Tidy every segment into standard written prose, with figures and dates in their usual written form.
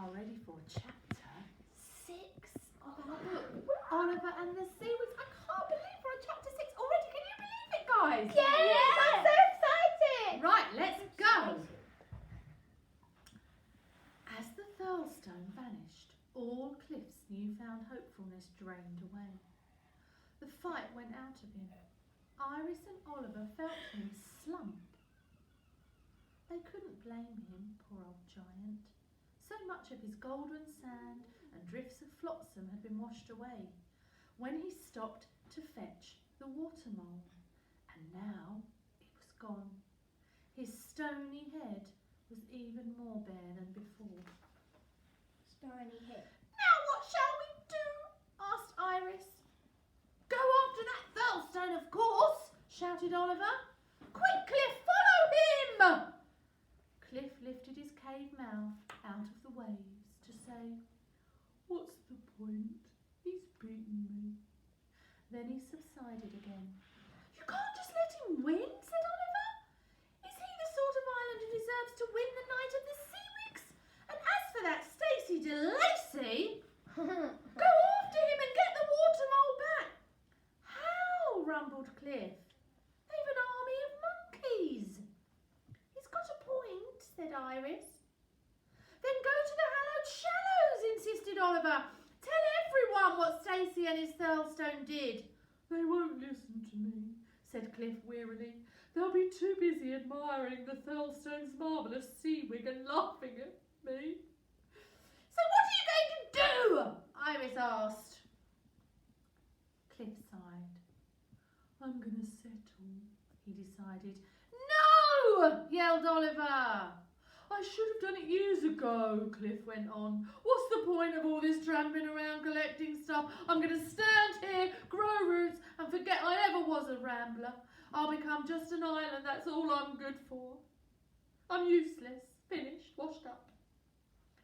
are ready for chapter 6 of our book, Oliver and the Seawigs. I can't believe we're on chapter 6 already. Can you believe it, guys? Yes, I'm so excited. Right, let's go. As the Thurlstone vanished, all Cliff's newfound hopefulness drained away. The fight went out of him. Iris and Oliver felt him slump. They couldn't blame him, poor old giant. So much of his golden sand and drifts of flotsam had been washed away when he stopped to fetch the water mole, and now it was gone. His stony head was even more bare than before. Stony head. Now what shall we do? Asked Iris. Go after that Thurlstone, of course, shouted Oliver. Quick, Cliff, follow him! Cliff lifted his cave mouth out of the waves to say, What's the point? He's beaten me. Then he subsided again. You can't just let him win, said Oliver. Is he the sort of island who deserves to win the Night of the Seawigs? And as for that Stacey de Lacy, go after him and get the water mole back. How? Rumbled Cliff. They've an army of monkeys. He's got a point, said Iris. Then go to the hallowed shallows, insisted Oliver. Tell everyone what Stacey and his Thurlstone did. They won't listen to me, said Cliff wearily. They'll be too busy admiring the Thurlstone's marvellous seawig and laughing at me. So what are you going to do? Iris asked. Cliff sighed. I'm going to settle, he decided. No! Yelled Oliver. I should have done it years ago, Cliff went on. What's the point of all this tramping around collecting stuff? I'm going to stand here, grow roots, and forget I ever was a rambler. I'll become just an island, that's all I'm good for. I'm useless, finished, washed up.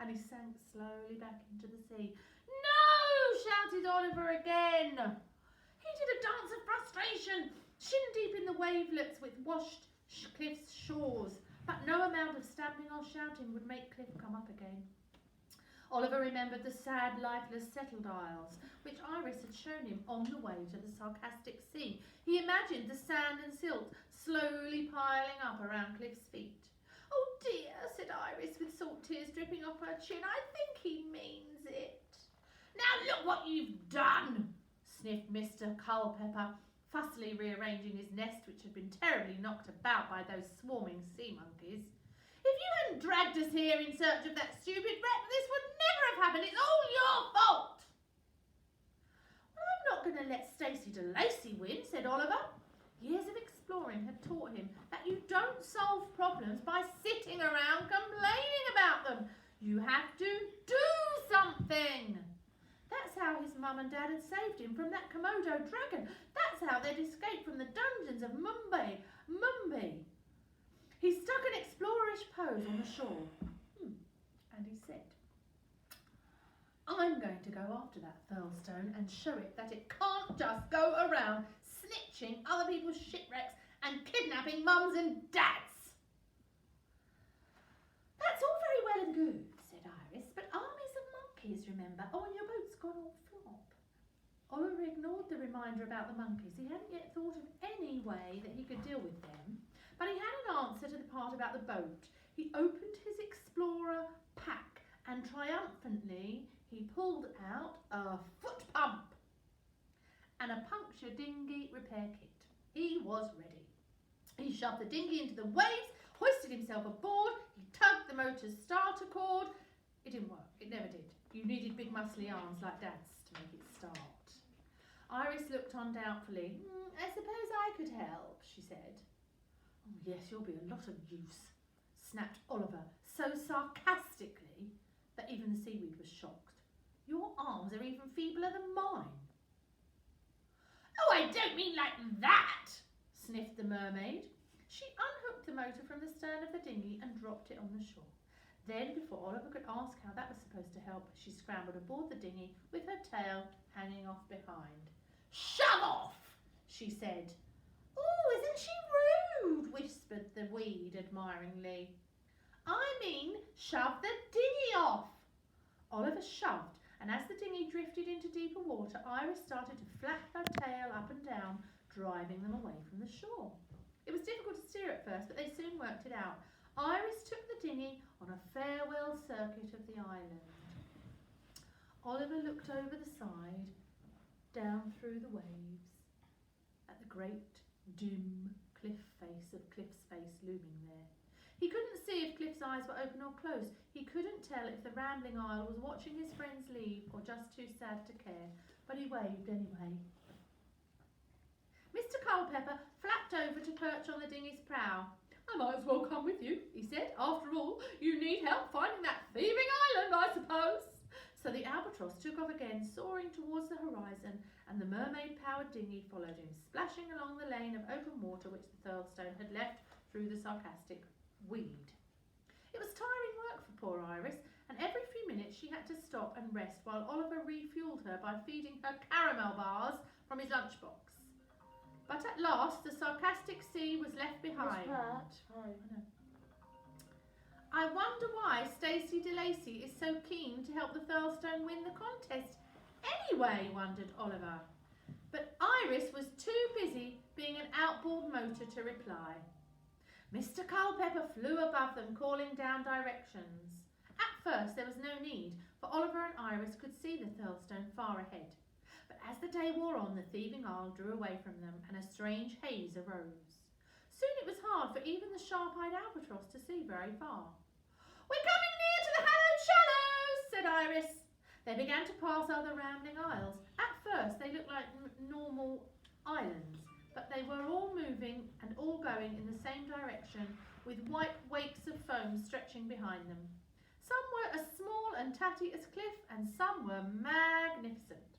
And he sank slowly back into the sea. No! Shouted Oliver again. He did a dance of frustration, shin deep in the wavelets with washed Cliff's shores. But no amount of stamping or shouting would make Cliff come up again. Oliver remembered the sad, lifeless settled isles, which Iris had shown him on the way to the sarcastic sea. He imagined the sand and silt slowly piling up around Cliff's feet. Oh dear, said Iris with salt tears dripping off her chin. I think he means it. Now look what you've done, sniffed Mr. Culpepper, fussily rearranging his nest, which had been terribly knocked about by those swarming sea monkeys. If you hadn't dragged us here in search of that stupid wreck, this would never have happened. It's all your fault. Well, I'm not going to let Stacey de Lacy win, said Oliver. Years of exploring had taught him that you don't solve problems by sitting around complaining about them. You have to do something. That's how his mum and dad had saved him from that Komodo dragon. That's how they'd escaped from the dungeons of Mumbai. He stuck an explorerish pose on the shore. And he said, I'm going to go after that Thurlstone and show it that it can't just go around snitching other people's shipwrecks and kidnapping mums and dads. That's all very well and good, said Iris, but armies of monkeys, remember? Oh, and your boat's gone all flop. Oliver ignored the reminder about the monkeys. He hadn't yet thought of any way that he could deal with them, but he had an answer to the part about the boat. He opened his explorer pack and triumphantly he pulled out a foot pump and a puncture dinghy repair kit. He was ready. He shoved the dinghy into the waves, hoisted himself aboard, he tugged the motor's starter cord. It didn't work. It never did. You needed big muscly arms like Dad's to make it start. Iris looked on doubtfully. I suppose I could help, she said. Oh, yes, you'll be a lot of use, snapped Oliver so sarcastically that even the seaweed was shocked. Your arms are even feebler than mine. Oh, I don't mean like that, sniffed the mermaid. She unhooked the motor from the stern of the dinghy and dropped it on the shore. Then, before Oliver could ask how that was supposed to help, she scrambled aboard the dinghy with her tail hanging off behind. Shove off, she said. Oh, isn't she rude, whispered the weed admiringly. I mean, shove the dinghy off. Oliver shoved, and as the dinghy drifted into deeper water, Iris started to flap her tail up and down, driving them away from the shore. It was difficult to steer at first, but they soon worked it out. Iris took the dinghy on a farewell circuit of the island. Oliver looked over the side, down through the waves, at the great, dim cliff's face looming there. He couldn't see if Cliff's eyes were open or closed. He couldn't tell if the rambling isle was watching his friends leave or just too sad to care, but he waved anyway. Mr. Culpepper flapped over to perch on the dinghy's prow. "I might as well come with you," he said. "After all, you need help finding that thieving island, I suppose." So the albatross took off again, soaring towards the horizon, and the mermaid-powered dinghy followed him, splashing along the lane of open water which the Thirlstone had left through the sarcastic weed. It was tiring work for poor Iris, and every few minutes she had to stop and rest while Oliver refuelled her by feeding her caramel bars from his lunchbox. But at last the sarcastic sea was left behind. I wonder why Stacey de Lacy is so keen to help the Thirlstone win the contest anyway, wondered Oliver. But Iris was too busy being an outboard motor to reply. Mr. Culpepper flew above them, calling down directions. At first there was no need, for Oliver and Iris could see the Thirlstone far ahead. But as the day wore on, the thieving isle drew away from them, and a strange haze arose. Soon it was hard for even the sharp-eyed albatross to see very far. "We're coming near to the hallowed shallows," said Iris. They began to pass other rambling isles. At first they looked like normal islands, but they were all moving and all going in the same direction, with white wakes of foam stretching behind them. Some were as small and tatty as Cliff, and some were magnificent.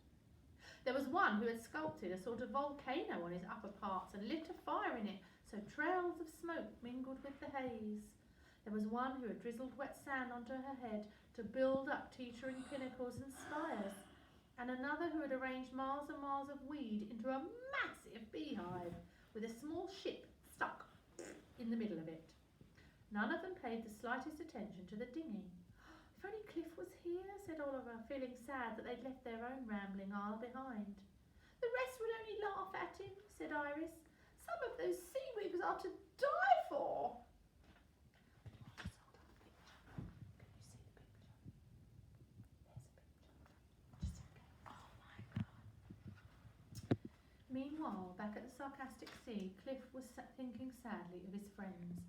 There was one who had sculpted a sort of volcano on his upper parts and lit a fire in it, so trails of smoke mingled with the haze. There was one who had drizzled wet sand onto her head to build up teetering pinnacles and spires, and another who had arranged miles and miles of weed into a massive beehive with a small ship stuck in the middle of it. None of them paid the slightest attention to the dinghy. "If only Cliff was here," said Oliver, feeling sad that they'd left their own rambling isle behind. "The rest would only laugh at him," said Iris. "Some of those Seawigs are to die for." Meanwhile, back at the sarcastic sea, Cliff was thinking sadly of his friends.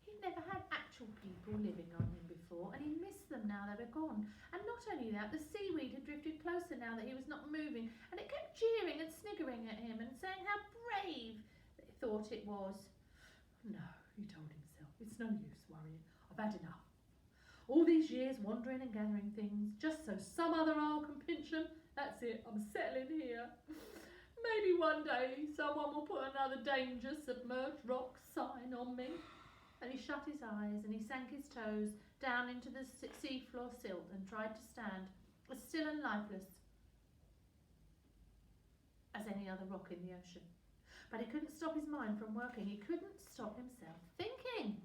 He'd never had actual people living on him before, and he missed them now they were gone. And not only that, the seaweed had drifted closer now that he was not moving, and it kept jeering and sniggering at him and saying how brave it thought it was. "No," he told himself, "it's no use worrying. I've had enough. All these years wandering and gathering things, just so some other isle can pinch them. That's it, I'm settling here. Maybe one day someone will put another danger submerged rock sign on me." And he shut his eyes and he sank his toes down into the seafloor silt and tried to stand as still and lifeless as any other rock in the ocean. But he couldn't stop his mind from working. He couldn't stop himself thinking.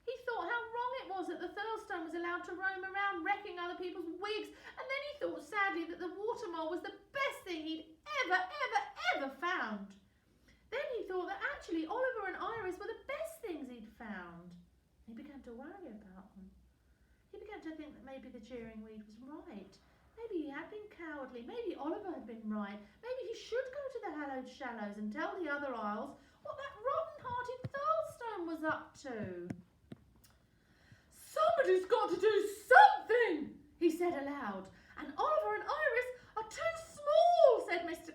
He thought how wrong it was that the Thirlstone was allowed to roam around wrecking other people's wigs, and then he thought sadly that the water mole was the best thing he'd ever found. Then he thought that actually Oliver and Iris were the best things he'd found. He began to worry about them. He began to think that maybe the jeering weed was right. Maybe he had been cowardly. Maybe Oliver had been right. Maybe he should go to the hallowed shallows and tell the other isles what that rotten-hearted Thirlstone was up to. "Somebody's got to do something," he said aloud. "And Oliver and Iris are too small," said Mr.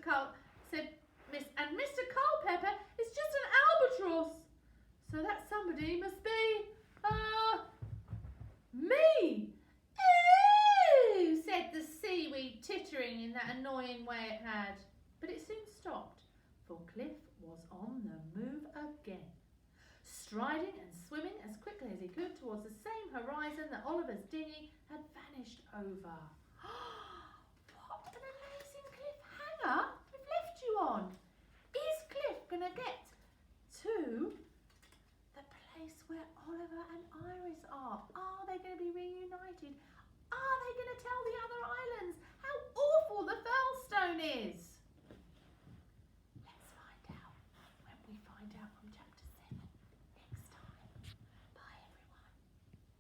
Culpepper is just an albatross. So that somebody must be, me. "Ew," said the seaweed, tittering in that annoying way it had. But it soon stopped, for Cliff was on the move again, striding and swimming as quickly as he could towards the same horizon that Oliver's dinghy had vanished over. What an amazing cliffhanger we've left you on. Is Cliff going to get to the place where Oliver and Iris are? Are they going to be reunited?